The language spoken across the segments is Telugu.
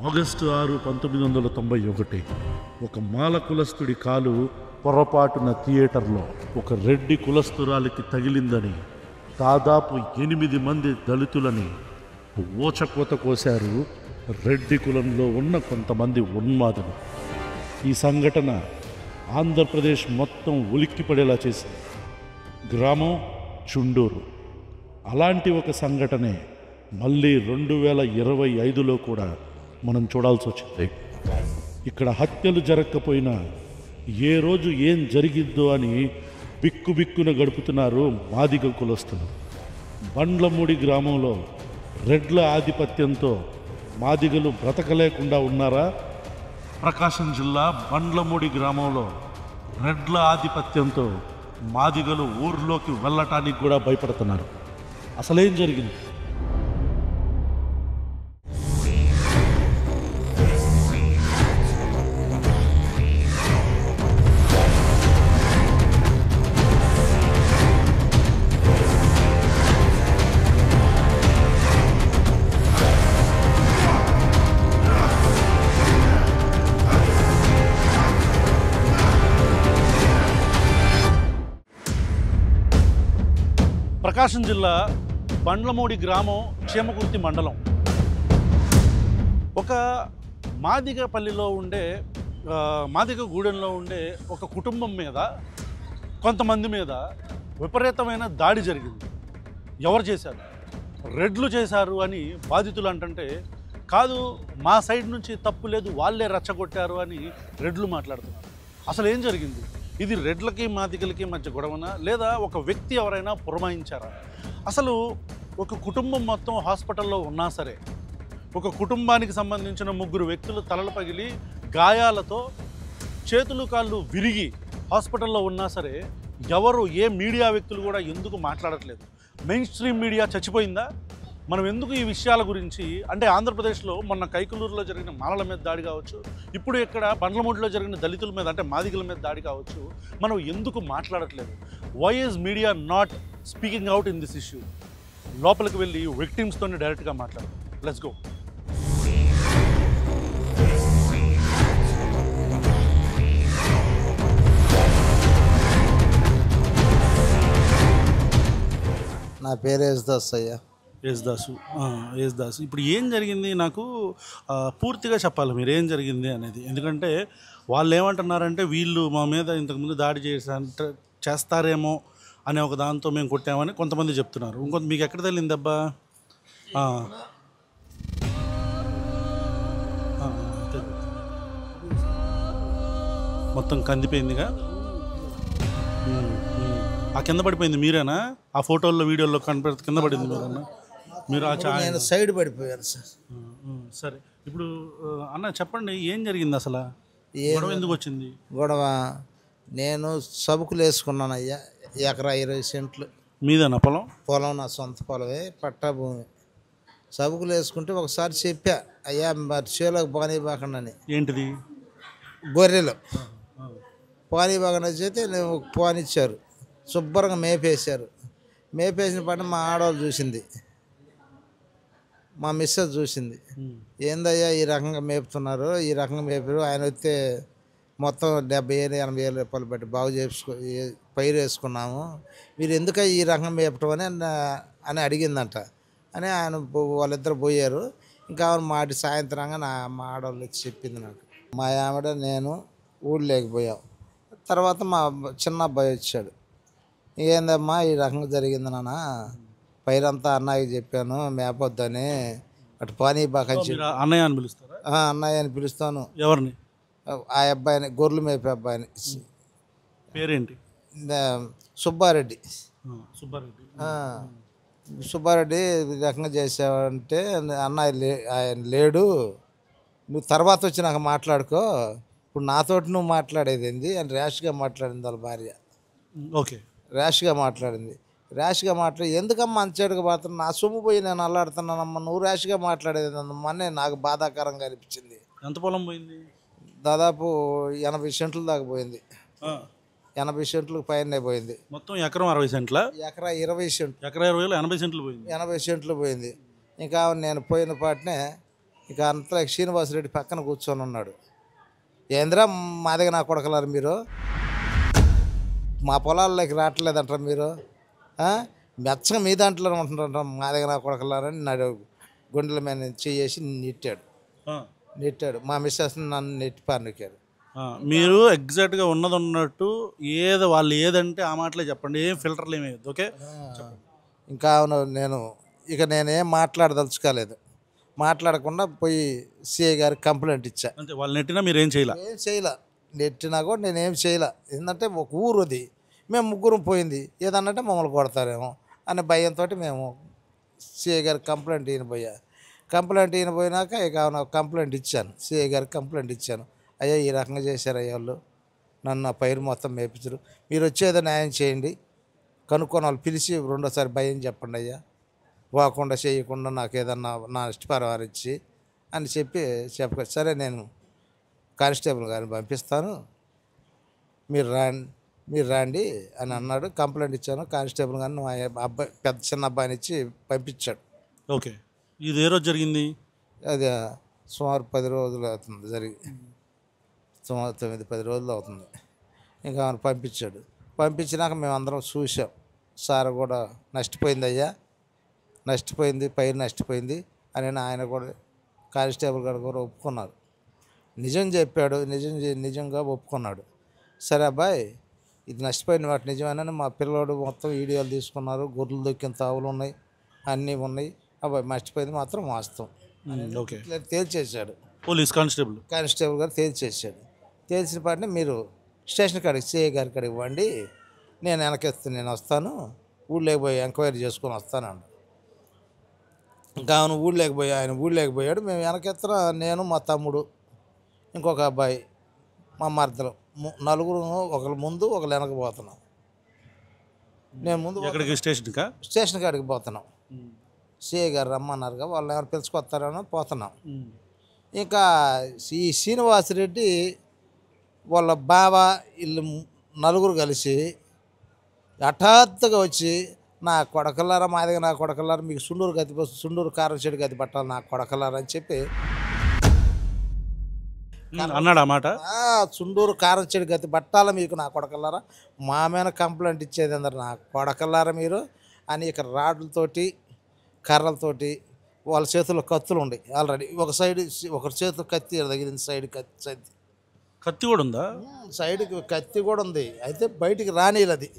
ఆగస్టు 6, 1991 ఒక మాల కులస్తుడి కాలు పొరపాటున థియేటర్లో ఒక రెడ్డి కులస్తురాలికి తగిలిందని దాదాపు 8 మంది దళితులని ఊచకోత కోశారు రెడ్డి కులంలో ఉన్న కొంతమంది ఉన్మాదులు. ఈ సంఘటన ఆంధ్రప్రదేశ్ మొత్తం ఉలిక్కిపడేలా చేసింది. గ్రామం చుండూరు. అలాంటి ఒక సంఘటనే మళ్ళీ 2025లో కూడా మనం చూడాల్సి వచ్చింది. ఇక్కడ హత్యలు జరగకపోయినా ఏ రోజు ఏం జరిగిద్దో అని బిక్కుబిక్కున గడుపుతున్నారు మాదిగ కులస్తులు. బండ్లమూడి గ్రామంలో రెడ్ల ఆధిపత్యంతో మాదిగలు బ్రతకలేకుండా ఉన్నారా? ప్రకాశం జిల్లా బండ్లమూడి గ్రామంలో రెడ్ల ఆధిపత్యంతో మాదిగలు ఊర్లోకి వెళ్ళటానికి కూడా భయపడుతున్నారు. అసలేం జరిగింది? ప్రకాశం జిల్లా బండ్లమూడి గ్రామం, చీమకుర్తి మండలం. ఒక మాదిగపల్లిలో ఉండే మాదిగ గూడెంలో ఉండే ఒక కుటుంబం మీద, కొంతమంది మీద విపరీతమైన దాడి జరిగింది. ఎవరు చేశారు? రెడ్లు చేశారు అని బాధితులు అంటుంటే, కాదు మా సైడ్ నుంచి తప్పు లేదు, వాళ్ళే రెచ్చగొట్టారు అని రెడ్లు మాట్లాడుతున్నారు. అసలు ఏం జరిగింది? ఇది రెడ్లకి మాదిగలకి మధ్య గొడవనా, లేదా ఒక వ్యక్తి ఎవరైనా పురమాయించారా? అసలు ఒక కుటుంబం మొత్తం హాస్పిటల్లో ఉన్నా సరే, ఒక కుటుంబానికి సంబంధించిన 3 వ్యక్తులు తలలు పగిలి గాయాలతో చేతులు కాళ్ళు విరిగి హాస్పిటల్లో ఉన్నా సరే, ఎవరు ఏ మీడియా వ్యక్తులు కూడా ఎందుకు మాట్లాడట్లేదు? మెయిన్ స్ట్రీమ్ మీడియా చచ్చిపోయిందా? మనం ఎందుకు ఈ విషయాల గురించి, అంటే ఆంధ్రప్రదేశ్లో మొన్న కైకలూరులో జరిగిన మాలల మీద దాడి కావచ్చు, ఇప్పుడు ఇక్కడ బండ్లమూడిలో జరిగిన దళితుల మీద అంటే మాదిగల మీద దాడి కావచ్చు, మనం ఎందుకు మాట్లాడట్లేదు? Why is media not speaking out in this issue? లోపలికి వెళ్ళి విక్టిమ్స్తోనే డైరెక్ట్గా మాట్లాడదాం. Let's go. నా పేరు యేసుదాస్ అయ్యా. యేసుదాసు. ఇప్పుడు ఏం జరిగింది నాకు పూర్తిగా చెప్పాలి, మీరు ఏం జరిగింది అనేది. ఎందుకంటే వాళ్ళు ఏమంటున్నారంటే, వీళ్ళు మా మీద ఇంతకుముందు దాడి చేస్తారేమో అనే ఒక దాంతో మేము కొట్టామని కొంతమంది చెప్తున్నారు. ఇంకొంత మీకు ఎక్కడ తగిలింది దెబ్బ? మొత్తం కందిపోయిందిగా. ఆ కింద పడిపోయింది మీరేనా? ఆ ఫోటోల్లో వీడియోలో కనపడి కింద పడింది మీరేనా? మీరు నేను సైడ్ పడిపోయాను సార్. సరే, ఇప్పుడు అన్న చెప్పండి, ఏం జరిగింది అసలు? గొడవ ఎందుకు వచ్చింది? గొడవ నేను సబుకులు వేసుకున్నాను అయ్యా. ఎకరా 20 సెంట్లు మీదేనా పొలం? పొలం నా సొంత పొలమే, పట్టా భూమి. సబుకులు వేసుకుంటే ఒకసారి చెప్పా, అయ్యా మరి చేలోకి పానీబాకండి అని. ఏంటిది? గొర్రెలు పానీబాకండి చేస్తే పానిచ్చారు, శుభ్రంగా మేపేశారు. మేపేసిన పని మా ఆడవాళ్ళు చూసింది, మా మిస్సెస్ చూసింది. ఏందయ్యా ఈ రకంగా మేపుతున్నారు, ఈ రకంగా మేపారు. ఆయన వస్తే మొత్తం 70,000-80,000 రూపాయలు పెట్టి బాగు పైరు వేసుకున్నాము, మీరు ఎందుకయ్యా ఈ రకంగా మేపటం అని అడిగిందంట. అని ఆయన వాళ్ళిద్దరు పోయారు. ఇంకా మాటి సాయంత్రంగా మా ఆడవాళ్ళు వచ్చి చెప్పింది నాకు. మా ఆవిడ నేను ఊళ్ళోకి తర్వాత మా చిన్న అబ్బాయి వచ్చాడు. ఏందమ్మా ఈ రకంగా జరిగింది నాన్న, పైరంతా అన్నయ్యకి చెప్పాను మేపొద్దని, అటు పానీ బాకని చెప్పి. అన్నయ్య అని పిలుస్తారా? అన్నయ్య అని పిలుస్తాను. ఎవరిని? ఆ అబ్బాయిని, గొర్రెలు మేపే అబ్బాయిని. పేరేంటి? సుబ్బారెడ్డి. సుబ్బారెడ్డి. సుబ్బారెడ్డి ఈ రకంగా చేసావంటే, అన్నయ్య ఆయన లేడు, నువ్వు తర్వాత వచ్చి నాకు మాట్లాడుకో, ఇప్పుడు నాతోటి నువ్వు మాట్లాడేది ఏంది అని ర్యాష్గా మాట్లాడింది వాళ్ళ భార్య. ఓకే, ర్యాష్గా మాట్లాడింది. ఎందుకమ్మా అంచేడుగా మాత్రం నా సొమ్ము పోయి నేను అల్లాడుతున్నానమ్మా, నువ్వు ర్యాష్గా మాట్లాడేది అమ్మా అని నాకు బాధాకరంగా అనిపించింది. ఎంత పొలం పోయింది? దాదాపు 80 సెంట్లు దాకా పోయింది. 80 సెంట్లకు పైనే పోయింది. మొత్తం ఎకరం 60 సెంట్ల? ఎకరా 20 సెంట్లు. ఎకరా 20లో 80 సెంట్లు పోయింది. 80 సెంట్లు పోయింది. ఇంకా నేను పోయిన పాటనే ఇక అంతలో శ్రీనివాసరెడ్డి పక్కన కూర్చొని ఉన్నాడు. ఏంద్రా మాదిగ నా కొడకలారు మీరు, మా పొలాల్లోకి రావట్లేదంటారు మీరు, మెచ్చగా మీ దాంట్లోనే ఉంటున్నారంట మాదిగ నా కొడకలారని నాడు గుండెల మీద చేసి నెట్టాడు. మా మిస్సెస్ నన్ను నెట్టి పారినొక్కాడు. మీరు ఎగ్జాక్ట్గా ఉన్నట్టు వాళ్ళు ఏదంటే ఆ మాటలే చెప్పండి, ఏం ఫిల్టర్లు ఏమి ఓకే. ఇంకా నేనేం మాట్లాడదలుచుకోలేదు. మాట్లాడకుండా పోయి సిఐ గారికి కంప్లైంట్ ఇచ్చా. అంటే వాళ్ళు నెట్టినా మీరు ఏం చేయలే. నెట్టినా కూడా నేనేం చేయలే. ఏంటంటే ఒక ఊరు అది, మేము ముగ్గురం పోయింది, ఏదన్నట్టే మమ్మల్ని కొడతారేమో అనే భయంతో మేము సిఐ గారికి కంప్లైంట్ ఈయనపోయినాక ఇక కంప్లైంట్ ఇచ్చాను. సిఐ గారికి కంప్లైంట్ ఇచ్చాను. అయ్యా ఈ రకంగా చేశారు అయ్యా వాళ్ళు, నన్ను ఆ పైరు మొత్తం మేపించరు, మీరు వచ్చేదో న్యాయం చేయండి, కనుక్కొని వాళ్ళు పిలిచి రెండోసారి భయం చెప్పండి అయ్యా, పోకుండా చేయకుండా నాకు ఏదన్నా నా నష్టపరిహారం ఇచ్చి అని చెప్పచ్చు. సరే నేను కానిస్టేబుల్ గారిని పంపిస్తాను, మీరు రండి అని అన్నాడు. కంప్లైంట్ ఇచ్చాను. కానిస్టేబుల్ గారిని మా అబ్బాయి చిన్న అబ్బాయిని ఇచ్చి పంపించాడు. ఓకే. ఇది ఏ రోజు జరిగింది? అది సుమారు 10 రోజులు అవుతుంది జరిగి, సుమారు 9-10 రోజులు అవుతుంది. ఇంకా ఆయన పంపించాడు. పంపించినాక మేము అందరం చూసాం. సార్ కూడా నష్టపోయింది అయ్యా, పైరు నష్టపోయింది అని ఆయన కూడా కానిస్టేబుల్ గారు కూడా ఒప్పుకున్నారు. నిజం చెప్పాడు, నిజంగా ఒప్పుకున్నాడు. సరే అబ్బాయి ఇది నష్టపోయిన వాటి నిజమేనని మా పిల్లోడు మొత్తం వీడియోలు తీసుకున్నారు, గొర్రెలు దొక్కిన తావులు ఉన్నాయి, అన్నీ ఉన్నాయి, అబ్బాయి నష్టపోయింది మాత్రం వాస్తవం ఓకే తేల్చేశాడు. పోలీస్ కానిస్టేబుల్ గారు తేల్చేశాడు. తేల్చిన పాటిని మీరు స్టేషన్ కాడికి సిఐ గారి కాడికి ఇవ్వండి, నేను నేను వస్తాను, ఊళ్ళోకి పోయి ఎంక్వైరీ చేసుకొని వస్తానండి. ఇంకా ఆయన ఊళ్ళోకి పోయాడు. మేము వెనకెత్తన నేను, మా తమ్ముడు, ఇంకొక అబ్బాయి, మా మరదలు, నలుగురు, ఒకరు ముందు ఒకరు వెనక పోతున్నాం. నేను ముందు స్టేషన్ కాడికి పోతున్నాం. సిఐ గారు రమ్మన్నారుగా, వాళ్ళు ఎవరు పిలుచుకొస్తారని పోతున్నాం. ఇంకా ఈ శ్రీనివాసరెడ్డి వాళ్ళ బావ వీళ్ళు నలుగురు కలిసి హఠాత్తుగా వచ్చి నా కొడకలారా మాదిగా నా కొడకలారా మీకు సుండూరు కారం చెడు గది పట్టాలి నా కొడకలారా అని చెప్పి అన్నాడు. మాట సుండూరు కారం చెడు గది పట్టాలా మీకు నా కొడకలారా, మా మీద కంప్లైంట్ ఇచ్చేది అందరు నా కొడకలారా మీరు అని ఇక రాడ్లతోటి కర్రలతోటి వాళ్ళ చేతుల్లో కత్తులు ఉన్నాయి ఆల్రెడీ. ఒక చేతిలో కత్తి తగిలింది, సైడ్ కత్తి కూడా ఉందా? సైడ్కి కత్తి కూడా ఉంది, అయితే బయటికి రానియలేదు అది.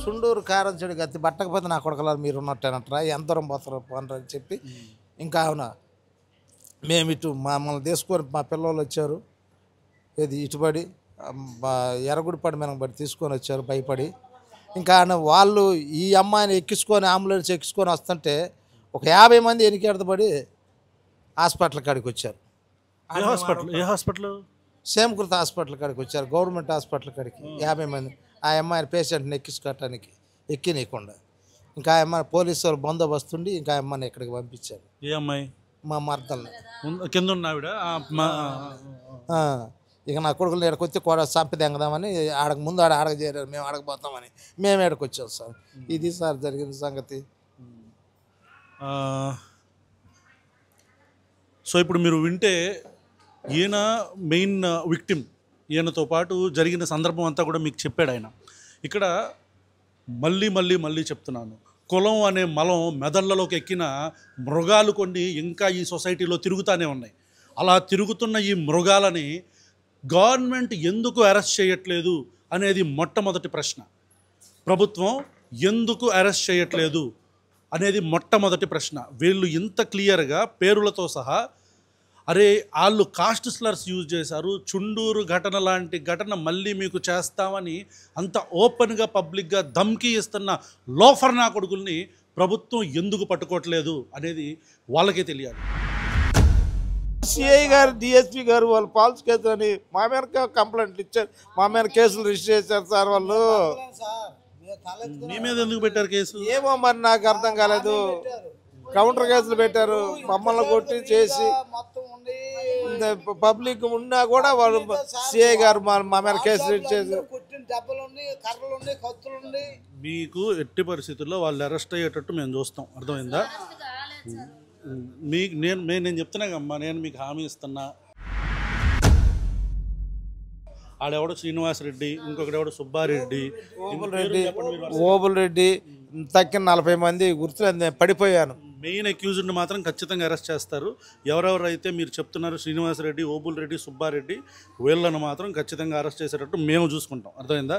సుండూరు కారం చెడు గత్తి పట్టకపోతే నా కొడకలారు మీరు ఉన్నట్టేనంటారా, ఎంత దూరం పోతారు పోనరు అని చెప్పి ఇంకా అవునా మేము ఇటు మమ్మల్ని తీసుకొని మా పిల్లలు వచ్చారు, ఇది ఇటుబడి ఎర్రగుడిపడి మేము బట్టి తీసుకొని వచ్చారు భయపడి. ఇంకా వాళ్ళు ఈ అమ్మాయిని అంబులెన్స్ ఎక్కించుకొని వస్తుంటే ఒక 50 మంది ఎనికేడతబడి హాస్పిటల్ కాడికి వచ్చారు. ఏ హాస్పిటల్? సేమకృత హాస్పిటల్ కాడికి వచ్చారు, గవర్నమెంట్ హాస్పిటల్ కాడికి 50 మంది. ఆ అమ్మాయిని పేషెంట్ని ఎక్కించుకోవటానికి ఎక్కినీయకుండా ఇంకా ఆ అమ్మాయి పోలీసు వాళ్ళు బందోబస్తు ఉండి ఇంకా ఆ అమ్మాయిని ఇక్కడికి పంపించారు. ఏ అమ్మాయి? మా మర్దల్ని కింద ఉన్నావిడ. ఇక నా కొడుకులు ఇక్కడికి వచ్చి కూడా చంపిదెంగదామని ముందు ఆడక చేరారు, మేము ఆడకపోతామని మేము ఇక్కడికి వచ్చాం సార్. ఇది సార్ జరిగిన సంగతి. సో ఇప్పుడు మీరు వింటే ఈయన మెయిన్ విక్టిమ్, ఈయనతో పాటు జరిగిన సందర్భం అంతా కూడా మీకు చెప్పాడు ఆయన. ఇక్కడ మళ్ళీ చెప్తున్నాను, కులం అనే మలం మెదళ్లలోకి ఎక్కిన మృగాలు కొన్ని ఇంకా ఈ సొసైటీలో తిరుగుతూనే ఉన్నాయి. అలా తిరుగుతున్న ఈ మృగాలని గవర్నమెంట్ ఎందుకు అరెస్ట్ చేయట్లేదు అనేది మొట్టమొదటి ప్రశ్న. ప్రభుత్వం ఎందుకు అరెస్ట్ చేయట్లేదు అనేది మొట్టమొదటి ప్రశ్న. వీళ్ళు ఇంత క్లియర్గా పేరులతో సహా అరే వాళ్ళు కాస్ట్ స్లర్స్ యూజ్ చేశారు, చుండూరు ఘటన లాంటి ఘటన మళ్ళీ మీకు చేస్తామని అంత ఓపెన్గా పబ్లిక్గా ధమ్కీ ఇస్తున్న లోఫర్ నా కొడుకుల్ని ప్రభుత్వం ఎందుకు పట్టుకోవట్లేదు అనేది వాళ్ళకే తెలియాలి. సిఐ గారు డిఎస్పీ గారు వాళ్ళు ఫాల్స్ కేసు అని మా మీద కంప్లైంట్లు ఇచ్చారు, మా మీద కేసులు రిజిస్టర్ చేశారు సార్ వాళ్ళు. మీ మీద ఎందుకు పెట్టారు కేసు? ఏమో మరి నాకు అర్థం కాలేదు. కౌంటర్ కేసులు పెట్టారు, మమ్మల్ని కొట్టి చేసి పబ్లిక్ ఉన్నా కూడా వాళ్ళు సిఐ గారు మా మీద కేసు రిజిస్టర్ చేశారు. మీకు ఎట్టి పరిస్థితుల్లో వాళ్ళు అరెస్ట్ అయ్యేటట్టు మేము చూస్తాం, అర్థమైందా? మీకు నేను చెప్తున్నాగమ్మా, నేను మీకు హామీ ఇస్తున్నా. ఆడెవడో శ్రీనివాసరెడ్డి, ఇంకొకడెవడో సుబ్బారెడ్డి, ఓబుల్ రెడ్డి తక్కిన 40 మంది గుర్తులు పడిపోయాను. మెయిన్ అక్యూజ్డ్ని మాత్రం ఖచ్చితంగా అరెస్ట్ చేస్తారు. ఎవరెవరైతే మీరు చెప్తున్నారు శ్రీనివాసరెడ్డి, ఓబుల్ రెడ్డి, సుబ్బారెడ్డి, వీళ్ళను మాత్రం ఖచ్చితంగా అరెస్ట్ చేసేటట్టు మేము చూసుకుంటాం, అర్థమైందా?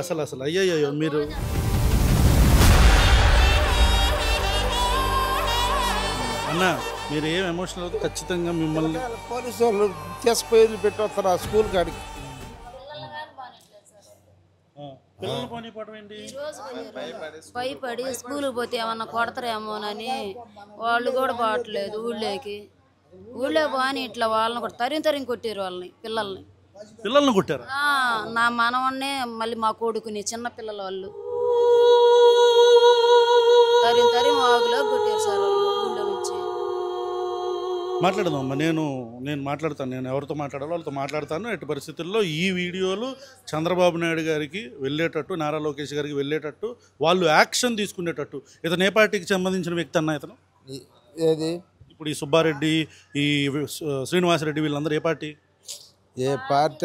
అసలు అయ్యయ్యో మీరు అన్న, మీరు ఏం ఎమోషనల్ అవుతుంది, ఖచ్చితంగా మిమ్మల్ని పోలీసు వాళ్ళు తీసుకుపోయి పెట్టి వస్తారు ఆ స్కూల్ కాడికి. పిల్లలు పోనీపడడం ఏంటి? భయపడి స్కూల్కి పోతే ఏమన్నా కొడతారేమోనని వాళ్ళు కూడా పోవట్లేదు ఊళ్ళో పోని ఇట్లా వాళ్ళని కూడా తరిం కొట్టారు వాళ్ళని, పిల్లల్ని కొట్టారు. నా మనవన్నే మళ్ళీ మా కొడుకుని చిన్న పిల్లల వాళ్ళు తరిం ఆగులో కొట్టారు సార్ వాళ్ళు ఊళ్ళో నుంచి. మాట్లాడదామమ్మా, నేను మాట్లాడతాను. నేను ఎవరితో మాట్లాడాలో వాళ్ళతో మాట్లాడతాను. ఎట్టి పరిస్థితుల్లో ఈ వీడియోలు చంద్రబాబు నాయుడు గారికి వెళ్ళేటట్టు, నారా లోకేష్ గారికి వెళ్ళేటట్టు, వాళ్ళు యాక్షన్ తీసుకునేటట్టు. ఇతను ఏ పార్టీకి సంబంధించిన వ్యక్తి అన్న ఇతను? ఏది ఇప్పుడు ఈ సుబ్బారెడ్డి, ఈ శ్రీనివాసరెడ్డి వీళ్ళందరూ ఏ పార్టీ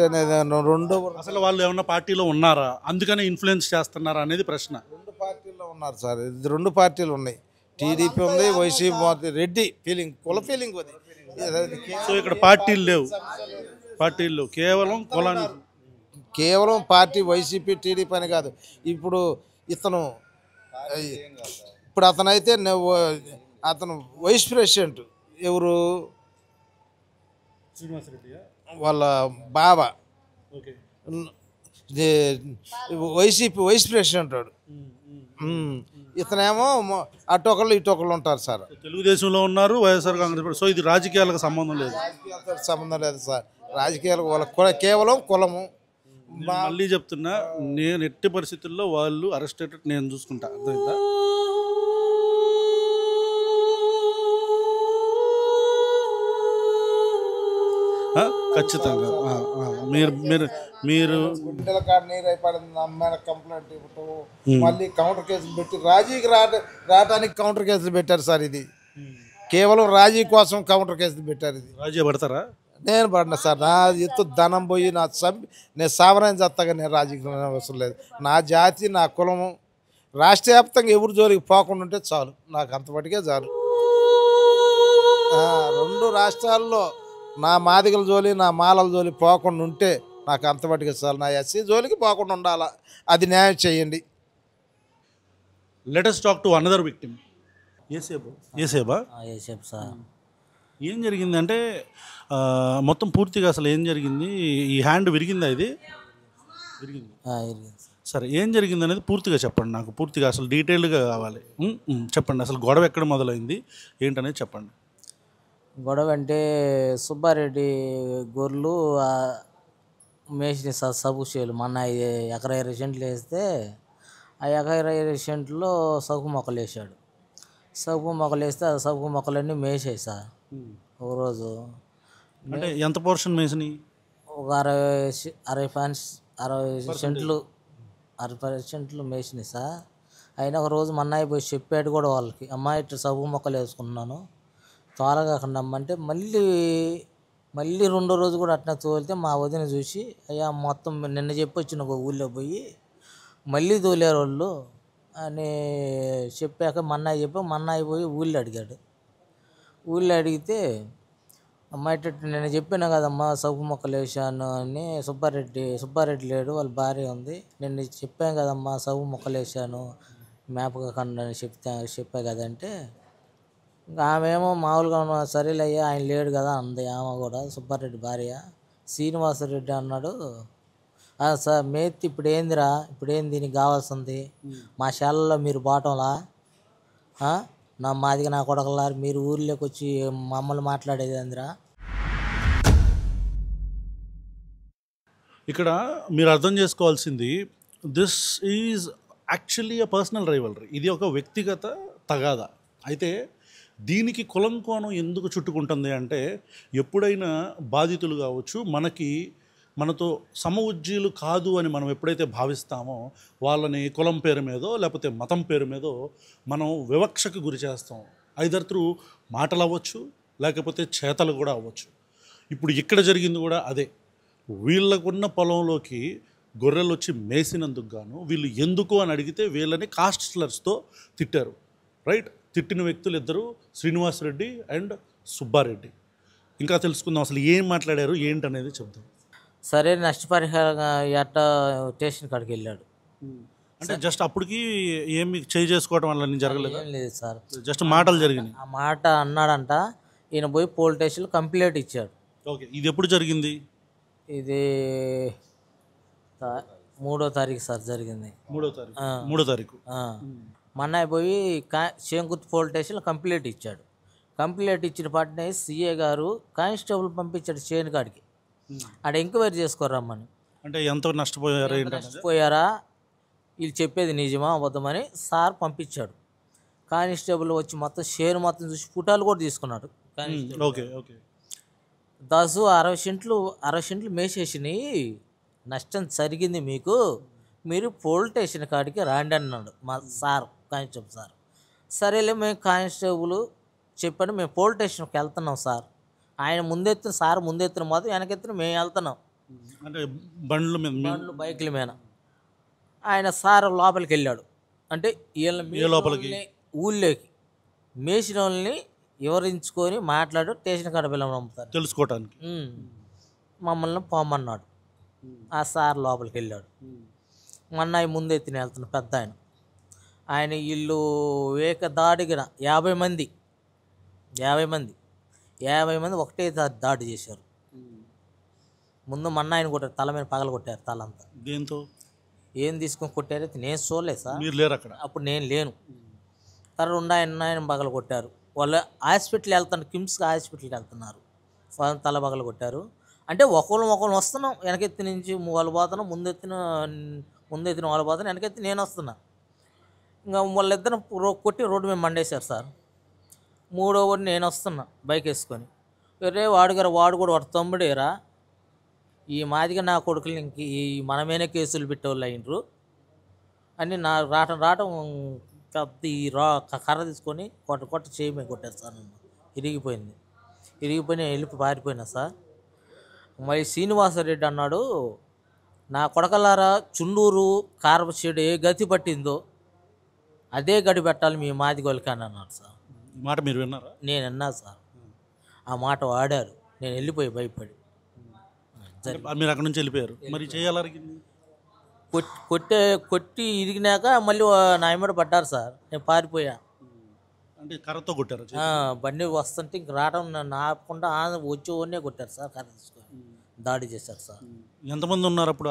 అనేది రెండు అసలు వాళ్ళు ఏమన్నా పార్టీలో ఉన్నారా, అందుకనే ఇన్ఫ్లుయెన్స్ చేస్తున్నారా అనేది ప్రశ్న. 2 పార్టీల్లో ఉన్నారు సార్, ఇది 2 పార్టీలు ఉన్నాయి. టీడీపీ ఉంది, వైసీపీ, రెడ్డి ఫీలింగ్, కుల ఫీలింగ్ ఉంది. సో ఇక్కడ పార్టీలు లేవు, కేవలం పార్టీ వైసీపీ టీడీపీ అని కాదు. ఇప్పుడు అతనైతే అతను వైస్ ప్రెసిడెంట్ ఎవరు, వాళ్ళ బాబా వైసీపీ వైస్ ప్రెసిడెంట్ వాడు. ఇతనేమో అటొకళ్ళు ఇటొకళ్ళు ఉంటారు సార్. తెలుగుదేశంలో ఉన్నారు, వైఎస్ఆర్ కాంగ్రెస్. సో ఇది రాజకీయాలకు సంబంధం లేదు, సార్. రాజకీయాలకు వాళ్ళకి కేవలం కులము. మళ్ళీ చెప్తున్నా, నేను ఎట్టి పరిస్థితుల్లో వాళ్ళు అరెస్ట్ అయ్యేటట్టు నేను చూసుకుంటా, అర్థమైందా? ఖచ్చితంగా మీరు కంప్లైంట్ ఇవ్వటం, మళ్ళీ కౌంటర్ కేసులు పెట్టి రాజీకి రావడానికి కౌంటర్ కేసులు పెట్టారు సార్. ఇది కేవలం రాజీ కోసం కౌంటర్ కేసులు పెట్టారు. ఇది రాజీ పడతారా? నేను పడినా సార్. నా ఎత్తు ధనం పోయి నేను సావరాన్ని చేస్తాగా నేను రాజీకి అవసరం లేదు. నా జాతి, నా కులము రాష్ట్ర వ్యాప్తంగా ఎవరు జోలికి పోకుండా ఉంటే చాలు, నాకు అంతమటికే చాలు. 2 రాష్ట్రాల్లో నా మాదిగల జోలి, నా మాలల జోలి పోకుండా ఉంటే నాకు అంతమటికే చాలు. నా ఎస్సీ జోలికి పోకుండా ఉండాలా, అది న్యాయం చేయండి. Let us talk to another victim. ఏసేబా సార్, ఏం జరిగింది అంటే మొత్తం పూర్తిగా అసలు ఏం జరిగింది? ఈ హ్యాండ్ విరిగిందా? ఇది విరిగింది. సరే, ఏం జరిగింది అనేది పూర్తిగా చెప్పండి నాకు. పూర్తిగా అసలు డీటెయిల్డ్గా కావాలి. చెప్పండి, అసలు గొడవ ఎక్కడ మొదలైంది ఏంటనేది చెప్పండి. గొడవ అంటే సుబ్బారెడ్డి గొర్రెలు మేసిన సబు చేలు మొన్న 1 సెంట్లు వేస్తే ఆ 1 సెంట్లో సబు మొక్కలు వేసాడు. సబు మొక్కలు వేస్తే ఆ సబు మొక్కలన్నీ మేసాయి సార్. ఒక రోజు అంటే ఎంత పోర్షన్ మేసినాయి? ఒక 60 సెంట్లు మేసినాయి సార్. అయినా ఒక రోజు మా అన్నయ్య పోయి చెప్పాడు కూడా వాళ్ళకి, అమ్మాయి ఇట్లా సబు మొక్కలు వేసుకుంటున్నాను త్వరగా రమ్మంటే మళ్ళీ 2వ రోజు కూడా అట్లా తోలితే మా వదిన చూసి, అయ్యా మొత్తం నిన్న చెప్పొచ్చిన ఒక ఊళ్ళో పోయి మళ్ళీ తోలేరు వాళ్ళు అని చెప్పాక మన్నాయి పోయి ఊళ్ళో అడిగాడు. ఊళ్ళో అడిగితే, అమ్మాయి నేను చెప్పాను కదమ్మా సబ్బు మొక్కలు వేసాను అని. సుబ్బారెడ్డి లేడు, వాళ్ళ భార్య ఉంది. నేను చెప్పాను కదమ్మా సబ్బు మొక్కలు వేసాను మేపక కండి అని చెప్పా కదంటే, ఇంకా ఆమె ఏమో మామూలుగా సరేలే అయ్యా ఆయన లేడు కదా అంది. ఆమె కూడా సుబ్బారెడ్డి భార్య శ్రీనివాసరెడ్డి అన్నాడు, సార్ మేత్తి ఇప్పుడేంది దీనికి కావాల్సింది? మా శాలలో మీరు బాటంలా మాదిగా నా కొడకలారు మీరు ఊర్లోకి వచ్చి మమ్మల్ని మాట్లాడేది అందరా. ఇక్కడ మీరు అర్థం చేసుకోవాల్సింది, this is actually a personal rivalry. ఇది ఒక వ్యక్తిగత తగాదా. అయితే దీనికి కులం కోణం ఎందుకు చుట్టుకుంటుంది అంటే, ఎప్పుడైనా బాధితులు కావచ్చు, మనతో సమఉజ్జీలు కాదు అని మనం ఎప్పుడైతే భావిస్తామో వాళ్ళని కులం పేరు మీదో లేకపోతే మతం పేరు మీదో మనం వివక్షకు గురి చేస్తాం. ఐదర్ త్రూ మాటలు అవ్వచ్చు, లేకపోతే చేతలు కూడా అవ్వచ్చు. ఇప్పుడు ఇక్కడ జరిగింది కూడా అదే. వీళ్ళకున్న పొలంలోకి గొర్రెలు వచ్చి మేసినందుకు గాను వీళ్ళు ఎందుకు అని అడిగితే వీళ్ళని కాస్ట్ స్లర్స్తో తిట్టారు. రైట్? తిట్టిన వ్యక్తులు ఇద్దరు శ్రీనివాసరెడ్డి అండ్ సుబ్బారెడ్డి. ఇంకా తెలుసుకుందాం అసలు ఏం మాట్లాడారు ఏంటనేది చెప్దాం. సరే నష్టపరిహారంగా ఎట్ట స్టేషన్ కాడికి వెళ్ళాడు. అంటే జస్ట్ అప్పటికి ఏమి చేసుకోవడం వల్ల జరగలేదు. ఏం లేదు సార్, జస్ట్ మాటలు జరిగినాయి. ఆ మాట అన్నాడంట. ఈయన పోయి పోలీస్ స్టేషన్లో కంప్లైంట్ ఇచ్చాడు. ఓకే, ఇది ఎప్పుడు జరిగింది? ఇది 3వ తారీఖు సార్ జరిగింది. 3వ తారీఖు. మన్నాయి పోయి శంకుత్ పోలీస్ స్టేషన్లో కంప్లైంట్ ఇచ్చాడు. కంప్లైంట్ ఇచ్చిన పాటనే సీఏ గారు కానిస్టేబుల్ పంపించాడు చేను కాడికి. ఆడ ఎంక్వైరీ చేసుకోరమ్మని. అంటే ఎంత నష్టపోయారు నష్టపోయారా, వీళ్ళు చెప్పేది నిజమా అబద్ధమని సార్ పంపించాడు. కానిస్టేబుల్ వచ్చి మొత్తం షేర్ మొత్తం చూసి పుటాలు కూడా తీసుకున్నాడు. Okay okay. 60 సెంట్లు మేసేసినాయి, నష్టం జరిగింది మీకు, మీరు పోలీస్ స్టేషన్ కాడికి రాండి అన్నాడు మా సార్, కానిస్టేబుల్ సార్. సరేలే మేము కానిస్టేబుల్ చెప్పాడు, మేము పోలీస్ స్టేషన్కి వెళ్తున్నాం సార్. ఆయన ముందెత్తిన సార్ ముందెత్తిన మాత్రం వెనకెత్తిన మేము వెళ్తున్నాం. అంటే బండ్లు బైకుల మీద. ఆయన సార్ లోపలికి వెళ్ళాడు. అంటే లోపలికి ఊళ్ళోకి మేసిన వాళ్ళని వివరించుకొని మాట్లాడు స్టేషన్ కాడ పిల్లలు తెలుసుకోవటానికి మమ్మల్ని పోమన్నాడు. ఆ సార్ లోపలికి వెళ్ళాడు. మొన్న ముందెత్తిన వెళ్తున్న పెద్ద ఆయన ఇల్లు ఏకదాడిగిన 50 మంది ఒకటే దాడి చేశారు. ముందు మన్నాయన కొట్టారు, తల మీద పగల కొట్టారు తలంతా. దేంతో ఏం తీసుకొని కొట్టారైతే నేను చూడలేదు సార్, మీరు లేరు అక్కడ, అప్పుడు నేను లేను. తర్వాత ఆయన పగల కొట్టారు. వాళ్ళు హాస్పిటల్ వెళ్తున్నారు, కిమ్స్ హాస్పిటల్కి వెళ్తున్నారు. తల పగల కొట్టారు. అంటే ఒకళ్ళు వస్తున్నాం, వెనకెత్తి నుంచి వాళ్ళు పోతున్నాం, ముందెత్తిన వాళ్ళు పోతున్నాం, వెనకెత్తి నేను వస్తున్నా. ఇంకా వాళ్ళిద్దరు కొట్టి రోడ్డు మీద మండేశారు సార్. 3వ వాడు నేను వస్తున్నా బైక్ వేసుకొని. వేరే వాడు కూడా వాడు తమ్ముడేరా, ఈ మాదిగా నా కొడుకులు ఇంక ఈ మనమేనే కేసులు పెట్టేవాళ్ళు అయినరు అని నా రావటం పెద్ద ఈ కర్ర తీసుకొని కొట్ట చేయి మీద కొట్టారు సార్. నన్ను ఇరిగిపోయి వెళ్ళి పారిపోయినా సార్. మరి శ్రీనివాసరెడ్డి అన్నాడు, నా కొడకలారా చుండూరు కార్పొరేషన్ ఏ గతి పట్టిందో అదే గడి పెట్టాలి మీ మాదిగోళ్ళకి అని అన్నాడు సార్. మాట మీరు విన్నారా? నేను విన్నా సార్. ఆ మాట వాడారు. నేను వెళ్ళిపోయి భయపడి. మీరు అక్కడ నుంచి వెళ్ళిపోయారు. మరి చేయాలి కొట్టి ఇరిగినాక మళ్ళీ నా ఎమ్మడి పడ్డారు సార్. నేను పారిపోయా. అంటే కర్రతో కొట్టారు? బండి వస్తుంటే ఇంక రావడం ఆపకుండా వచ్చి కొట్టారు సార్. కర్ర తీసుకొని దాడి చేశారు సార్. ఎంతమంది ఉన్నారు అప్పుడు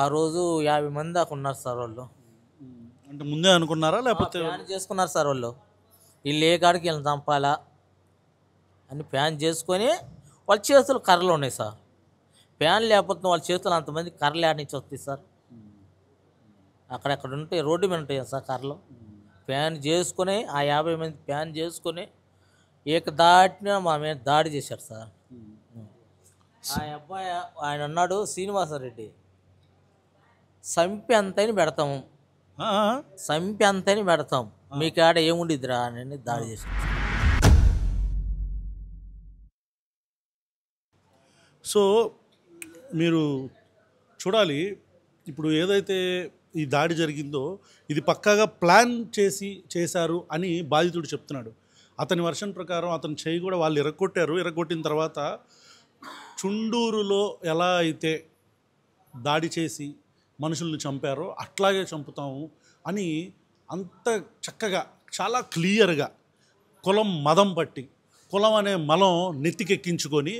ఆ రోజు 50 మంది దాకా ఉన్నారు సార్. వాళ్ళు అంటే ముందే అనుకున్నారా లేకపోతే ప్లాన్ చేసుకున్నారు సార్. వాళ్ళు ఏ కాడికి వీళ్ళని చంపాలా అని ప్లాన్ చేసుకొని వాళ్ళ చేతులు కర్రలు ఉన్నాయి సార్. ప్యాన్ లేకపోతే వాళ్ళ చేతులు అంతమంది కర్రలు ఆడించి వస్తాయి సార్. అక్కడెక్కడ ఉంటాయి, రోడ్డు మీద ఉంటాయి సార్ కర్రలు. ప్యాన్ చేసుకొని ఆ 50 మంది ప్యాన్ చేసుకొని దాటిన మా మీద దాడి చేశారు సార్. ఆ అబ్బాయి ఆయన అన్నాడు, శ్రీనివాసరెడ్డి సంపి అంతని పెడతాము, మీకు ఆడ ఏముండిద్దిరా అని దాడి చేశారు. సో మీరు చూడాలి, ఇప్పుడు ఏదైతే ఈ దాడి జరిగిందో ఇది పక్కాగా ప్లాన్ చేశారు అని బాధితుడు చెప్తున్నాడు. అతని వర్షన్ ప్రకారం అతని చేయి కూడా వాళ్ళు ఎరగొట్టిన తర్వాత చుండూరులో ఎలా అయితే దాడి చేసి మనుషుల్ని చంపారో అట్లాగే చంపుతాము అని అంత చక్కగా చాలా క్లియర్గా మదం పట్టి కులం అనే మలం నెత్తికెక్కించుకొని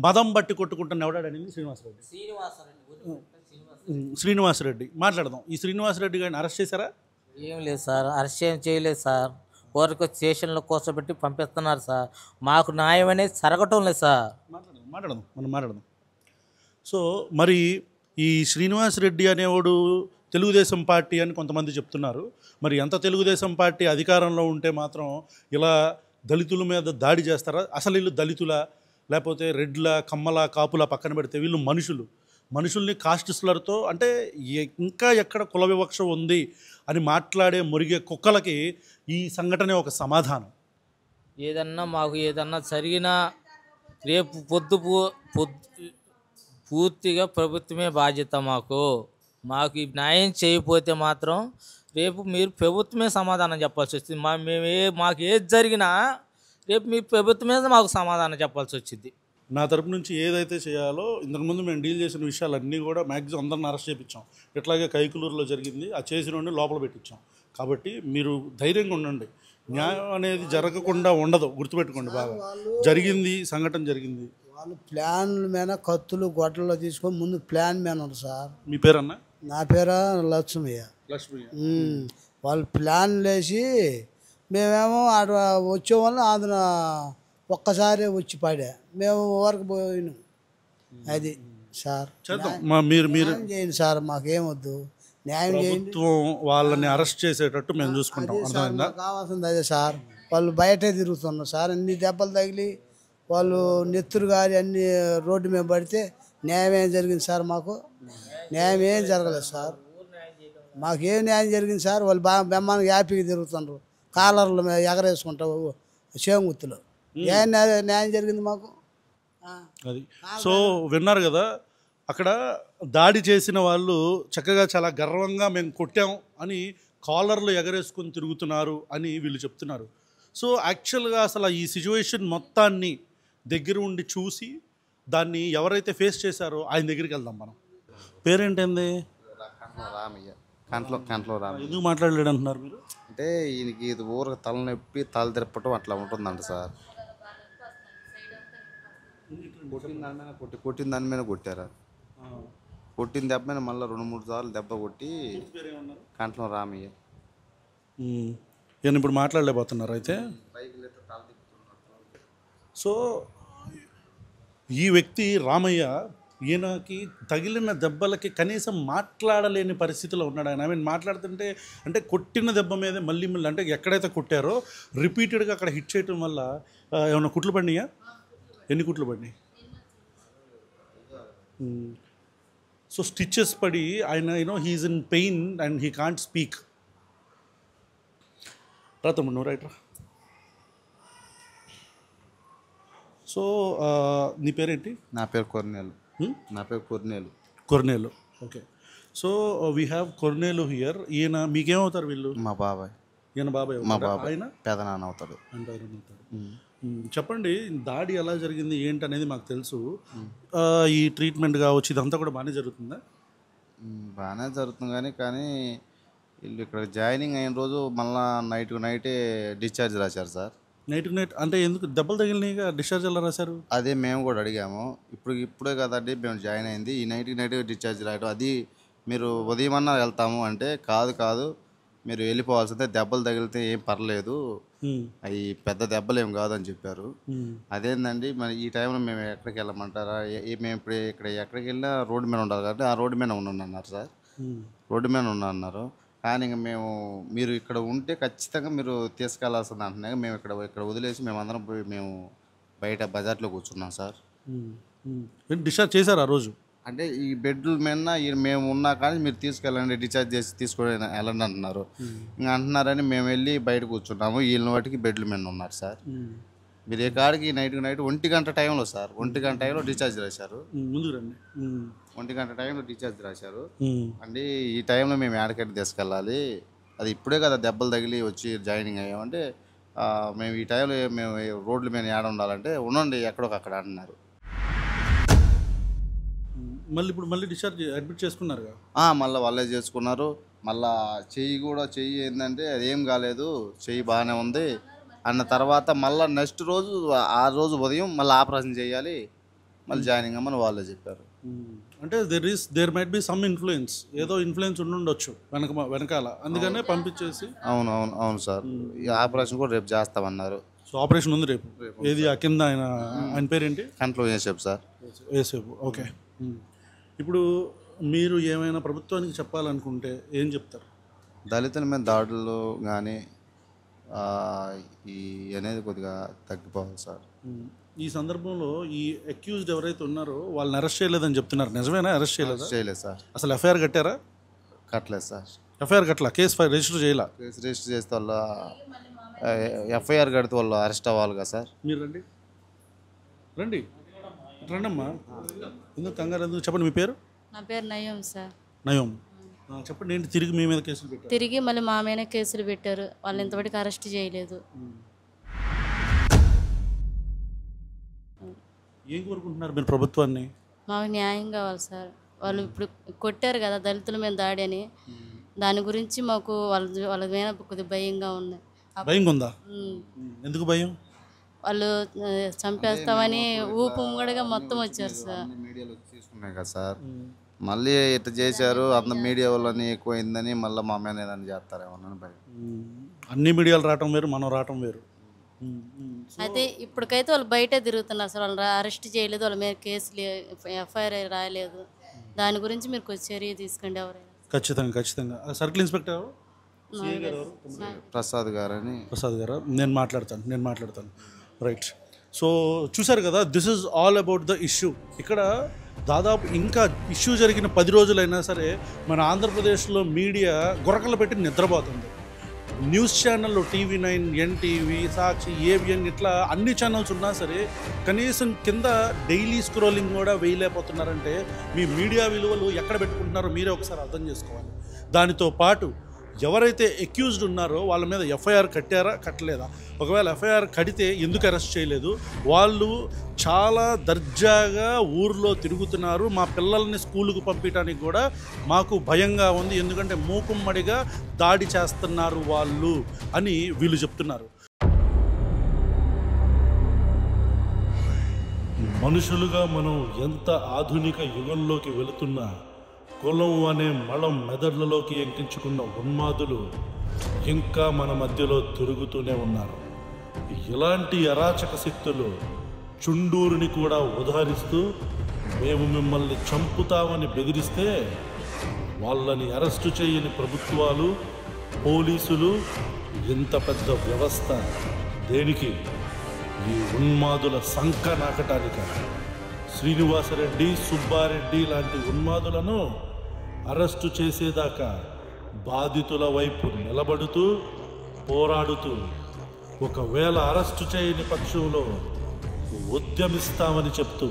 మదం బట్టి కొట్టుకుంటున్న ఎవడాడనేది శ్రీనివాసరెడ్డి. మాట్లాడదాం. ఈ శ్రీనివాసరెడ్డి గారిని అరెస్ట్ చేశారా? ఏం లేదు సార్, అరెస్ట్ ఏం చేయలేదు సార్. ఊరికి స్టేషన్లో కూర్చోబెట్టి పంపిస్తున్నారు సార్. మాకు న్యాయం అనేది జరగటం లేదు సార్. మాట్లాడదాం. సో మరి ఈ శ్రీనివాస్ రెడ్డి అనేవాడు తెలుగుదేశం పార్టీ అని కొంతమంది చెప్తున్నారు. మరి ఎంత తెలుగుదేశం పార్టీ అధికారంలో ఉంటే మాత్రం ఇలా దళితుల మీద దాడి చేస్తారా? అసలు వీళ్ళు దళితుల, లేకపోతే రెడ్ల, కమ్మల, కాపుల పక్కన పెడితే వీళ్ళు మనుషుల్ని కాస్ట్ స్లర్తో అంటే ఇంకా ఎక్కడ కుల వివక్ష ఉంది అని మాట్లాడే మురిగే కుక్కలకి ఈ సంఘటనే ఒక సమాధానం. మాకు ఏదన్నా జరిగినా రేపు పూర్తిగా ప్రభుత్వమే బాధ్యత. మాకు ఈ న్యాయం చేయకపోతే మాత్రం రేపు మీరు ప్రభుత్వమే సమాధానం చెప్పాల్సి వస్తుంది. మాకు ఏది జరిగినా రేపు మీ ప్రభుత్వమే మాకు సమాధానం చెప్పాల్సి వచ్చింది. నా తరపు నుంచి ఏదైతే చేయాలో ఇంతకుముందు మేము డీల్ చేసిన విషయాలన్నీ కూడా మ్యాక్సిమం అందరిని అరెస్ట్ చేయించాం. ఇట్లాగే కైకులూరులో జరిగింది, ఆ చేసిన లోపల పెట్టించాం. కాబట్టి మీరు ధైర్యంగా ఉండండి. న్యాయం అనేది జరగకుండా ఉండదు, గుర్తుపెట్టుకోండి. బాగా జరిగింది, సంఘటన జరిగింది. వాళ్ళు ప్లాన్ల మీద కత్తులు గొడ్డల్లో తీసుకొని ముందు ప్లాన్ మీద ఉన్నారు సార్. మీ పేరన్నా? నా పేరు లక్ష్మయ్య. వాళ్ళు ప్లాన్ వేసి మేమేమో ఆడ వచ్చే వల్ల అందులో ఒక్కసారి వచ్చి పడా మేము వరకు పోయినాం. అది సార్ మీరు చేయండి సార్, మాకేమొద్దు, న్యాయం చేయండి. వాళ్ళని అరెస్ట్ చేసేటట్టు మేము చూసుకుంటాం. కావాల్సింది అదే సార్. వాళ్ళు బయటే తిరుగుతున్నారు సార్. అన్ని దెబ్బలు తగిలి వాళ్ళు నెత్తురు గారి అన్ని రోడ్డు మీద పడితే న్యాయం ఏం జరిగింది సార్? మాకు న్యాయం ఏం జరగలేదు సార్. మాకేం న్యాయం జరిగింది సార్? వాళ్ళు బాగా బెమ్మానికి హ్యాపీగా తిరుగుతున్నారు, కాలర్లు మీద ఎగరేసుకుంటావు చేంగుత్తులు. ఏ న్యాయం జరిగింది మాకు? అది సో విన్నారు కదా, అక్కడ దాడి చేసిన వాళ్ళు చక్కగా చాలా గర్వంగా మేము కొట్టాం అని కాలర్లు ఎగరేసుకొని తిరుగుతున్నారు అని వీళ్ళు చెప్తున్నారు. సో యాక్చువల్గా అసలు ఈ సిచ్యువేషన్ మొత్తాన్ని దగ్గర ఉండి చూసి దాన్ని ఎవరైతే ఫేస్ చేశారో ఆయన దగ్గరికి వెళ్దాం మనం. పేరేంటంది? రామయ్య. కంట్లో రామయ్య. ఎందుకు మాట్లాడలేడు అంటున్నారు మీరు? అంటే ఈయనకి ఇది ఊరికి తలనొప్పి, తల తిరపటం అట్లా ఉంటుందంట సార్. కొట్టిన దాని మీద కొట్టారా? కొట్టిన దెబ్బ మీద మళ్ళీ 2-3 సార్లు దెబ్బ కొట్టి కంట్లో రామయ్య. ఈయన ఇప్పుడు మాట్లాడలేకపోతున్నారు అయితే. సో ఈ వ్యక్తి రామయ్య, ఈయనకి తగిలిన దెబ్బలకి కనీసం మాట్లాడలేని పరిస్థితిలో ఉన్నాడు ఆయన. మాట్లాడుతుంటే అంటే కొట్టిన దెబ్బ మీద మళ్ళీ అంటే ఎక్కడైతే కొట్టారో రిపీటెడ్గా అక్కడ హిట్ చేయటం వల్ల ఏమన్నా కుట్లు పడినాయా? ఎన్ని కుట్లు పడినాయి? సో స్టిచెస్ పడి ఆయన he is in pain and he can't speak. రా తమ్ముడు, నువ్వు రైట్ రా. సో నీ పేరేంటి? నా పేరు Kornelu. Okay. So we have Kornelu here. ఈయన మీకేమవుతారు వీళ్ళు? మా బాబాయ్. ఈయన బాబాయ్? ఆయన పెదనాన్న అవుతాడు. చెప్పండి, దాడి ఎలా జరిగింది ఏంటి అనేది మాకు తెలుసు. ఈ ట్రీట్మెంట్ కావచ్చు ఇదంతా కూడా బాగానే జరుగుతుందా? బాగానే జరుగుతుంది కానీ వీళ్ళు ఇక్కడ జాయినింగ్ అయిన రోజు మళ్ళీ నైటే డిశ్చార్జ్ రాశారు సార్. నైట్ అంటే ఎందుకు దెబ్బలు తగిలినాయిగా డిశ్చార్జ్ ఎలా రాశారు? అదే మేము కూడా అడిగాము. ఇప్పుడే కదండి మేము జాయిన్ అయింది, ఈ నైట్ డిశ్చార్జ్ రాయడం. అది మీరు ఉదయం అన్నా వెళ్తాము అంటే కాదు మీరు వెళ్ళిపోవాల్సిందే, దెబ్బలు తగిలితే ఏం పర్లేదు, అవి పెద్ద దెబ్బలు ఏం కాదని చెప్పారు. అదేందండి మరి ఈ టైంలో మేము ఎక్కడికి వెళ్ళమంటారా? మేము ఇప్పుడు ఇక్కడ ఎక్కడికి వెళ్ళినా రోడ్డు మీద ఉండాలి కాబట్టి ఆ రోడ్డు మీద ఉండన్నారు సార్. రోడ్డు మీద అన్నారు. కానీ ఇంక మీరు ఇక్కడ ఉంటే ఖచ్చితంగా మీరు తీసుకెళ్లాల్సింది అంటున్నాయి. మేము ఇక్కడ వదిలేసి మేమందరం పోయి మేము బయట బజార్లో కూర్చున్నాం సార్. డిశ్చార్జ్ చేశారు ఆ రోజు? అంటే ఈ బెడ్ల మీద మేము ఉన్నా కానీ మీరు తీసుకెళ్ళండి, డిశ్చార్జ్ చేసి తీసుకొని వెళ్ళండి అంటున్నారు. ఇంకా అంటున్నారని మేము వెళ్ళి బయట కూర్చున్నాము. వీళ్ళని వాటికి బెడ్ల మీద ఉన్నారు సార్. మీరు ఏ కాడికి నైట్ 1 గంట టైంలో సార్, 1 గంట టైంలో డిశ్చార్జ్ రాశారు. 1 గంట టైంలో డిశ్చార్జ్ రాశారు అంటే ఈ టైంలో మేము ఏడకట్టి తీసుకెళ్ళాలి, అది ఇప్పుడే కదా దెబ్బలు తగిలి వచ్చి జాయినింగ్ అయ్యామంటే మేము ఈ టైంలో మేము రోడ్ల మీద ఏడ ఉండాలంటే ఉండండి ఎక్కడొకక్కడ అంటున్నారు. మళ్ళీ డిశ్చార్జ్ అడ్మిట్ చేసుకున్నారు? మళ్ళీ వాళ్ళే చేసుకున్నారు. మళ్ళీ చెయ్యి ఏంటంటే అదేం కాలేదు, చెయ్యి బాగానే ఉంది అన్న తర్వాత మళ్ళీ నెక్స్ట్ రోజు ఆ రోజు ఉదయం మళ్ళీ ఆపరేషన్ చేయాలి, మళ్ళీ జాయినింగ్ అమ్మని వాళ్ళే చెప్పారు. అంటే there might be some influence, ఏదో ఇన్ఫ్లుయెన్స్ ఉండుండొచ్చు వెనకాల, అందుకనే పంపించేసి. అవును అవును అవును సార్, ఈ ఆపరేషన్ కూడా రేపు చేస్తామన్నారు. సో ఆపరేషన్ ఉంది రేపు. ఏది ఆ కింద ఆయన పేరేంటి? కంట్లో వేసేపు సార్. వేసేపు. ఓకే. ఇప్పుడు మీరు ఏమైనా ప్రభుత్వానికి చెప్పాలనుకుంటే ఏం చెప్తారు? దళితుల మీద దాడులు కానీ ఈ అనేది కొద్దిగా తగ్గిపోవాలి సార్. ఈ సందర్భంలో ఈ అక్యూజ్డ్ ఎవరైతే ఉన్నారో వాళ్ళని అరెస్ట్ చేయలేదని చెప్తున్నారు, నిజమేనా? అరెస్ట్ చేయలేదు? చేయలేదు సార్. అసలు ఎఫ్ఐఆర్ కట్టారా? కట్టలేదు సార్. ఎఫ్ఐఆర్ కట్టలా, కేసు రిజిస్టర్ చేయాల? కేసు రిజిస్టర్ చేస్తే వాళ్ళ ఎఫ్ఐఆర్ కడితే వాళ్ళు అరెస్ట్ అవ్వాలి కదా సార్. మీరు రండి రండి రండమ్మా, ఎందుకు కంగారు ఎందుకు? చెప్పండి మీ పేరు. నా పేరు నయం సార్. నయం. చెప్పండి, ఏంటి తిరిగి మీ మీద కేసులు పెట్టారు? తిరిగి మళ్ళీ మా మీద కేసులు పెట్టారు, వాళ్ళు ఇంతవరకు అరెస్ట్ చేయలేదు. ఏం కోరుకుంటున్నారు మీరు ప్రభుత్వాన్ని? మాకు న్యాయం కావాలి సార్. వాళ్ళు ఇప్పుడు కొట్టారు కదా దళితుల మీద దాడి అని, దాని గురించి మాకు వాళ్ళ మీద కొద్దిగా భయంగా ఉంది. భయంగా ఉందా? ఎందుకు భయం? వాళ్ళు చంపేస్తామని ఊపుగా మొత్తం వచ్చారు సార్. మీడియాలో తీసుకున్నాయి కదా సార్, మళ్ళీ ఇట్లా చేశారు, అంత మీడియా వాళ్ళని ఎక్కువైందని మళ్ళీ మా మీద ఏదైనా చేస్తారేమోనని భయం. అన్ని మీడియాలు రావటం వేరు, మనం రావటం వేరు. అయితే ఇప్పటికైతే వాళ్ళు బయటే తిరుగుతున్నారు సార్, వాళ్ళు అరెస్ట్ చేయలేదు, వాళ్ళ మీద కేసులు ఎఫ్ఐఆర్ రాయలేదు. దాని గురించి మీరు కొంచెం చర్య తీసుకోండి ఎవరైనా. ఖచ్చితంగా ఖచ్చితంగా. సర్కిల్ ఇన్స్పెక్టర్ ప్రసాద్ గారని. ప్రసాద్ గారా? నేను మాట్లాడతాను. రైట్. సో చూసారు కదా, this is all about the issue. ఇక్కడ దాదాపు ఇంకా ఇష్యూ జరిగిన 10 రోజులైనా సరే మన ఆంధ్రప్రదేశ్లో మీడియా గొరకలు పెట్టి నిద్రపోతుంది. న్యూస్ ఛానల్లో TV9, NTV, సాక్షి, ABN ఇట్లా అన్ని ఛానల్స్ ఉన్నా సరే కనీసం కింద డైలీ స్క్రోలింగ్ కూడా వేయలేకపోతున్నారంటే మీ మీడియా విలువలు ఎక్కడ పెట్టుకుంటున్నారో మీరే ఒకసారి అర్థం చేసుకోవాలి. దానితో పాటు ఎవరైతే అక్యూజ్డ్ ఉన్నారో వాళ్ళ మీద ఎఫ్ఐఆర్ కట్టారా కట్టలేదా? ఒకవేళ ఎఫ్ఐఆర్ కడితే ఎందుకు అరెస్ట్ చేయలేదు? వాళ్ళు చాలా దర్జాగా ఊర్లో తిరుగుతున్నారు, మా పిల్లల్ని స్కూలుకు పంపించడానికి కూడా మాకు భయంగా ఉంది, ఎందుకంటే మూకుమ్మడిగా దాడి చేస్తున్నారు వాళ్ళు అని వీళ్ళు చెప్తున్నారు. మనుషులుగా మనం ఎంత ఆధునిక యుగంలోకి వెళుతున్నా కులం అనే మలం మెదడులలోకి ఎక్కించుకున్న ఉన్మాదులు ఇంకా మన మధ్యలో తిరుగుతూనే ఉన్నారు. ఇలాంటి అరాచక శక్తులు చుండూరుని కూడా ఉదాహరిస్తూ మేము మిమ్మల్ని చంపుతామని బెదిరిస్తే వాళ్ళని అరెస్టు చేయని ప్రభుత్వాలు, పోలీసులు, ఇంత పెద్ద వ్యవస్థ దేనికి? ఈ ఉన్మాదుల సంక నాకటానిక. శ్రీనివాసరెడ్డి, సుబ్బారెడ్డి లాంటి ఉన్మాదులను అరెస్టు చేసేదాకా బాధితుల వైపు నిలబడుతూ పోరాడుతూ ఒకవేళ అరెస్టు చేయని పక్షంలో ఉద్యమిస్తామని చెప్తూ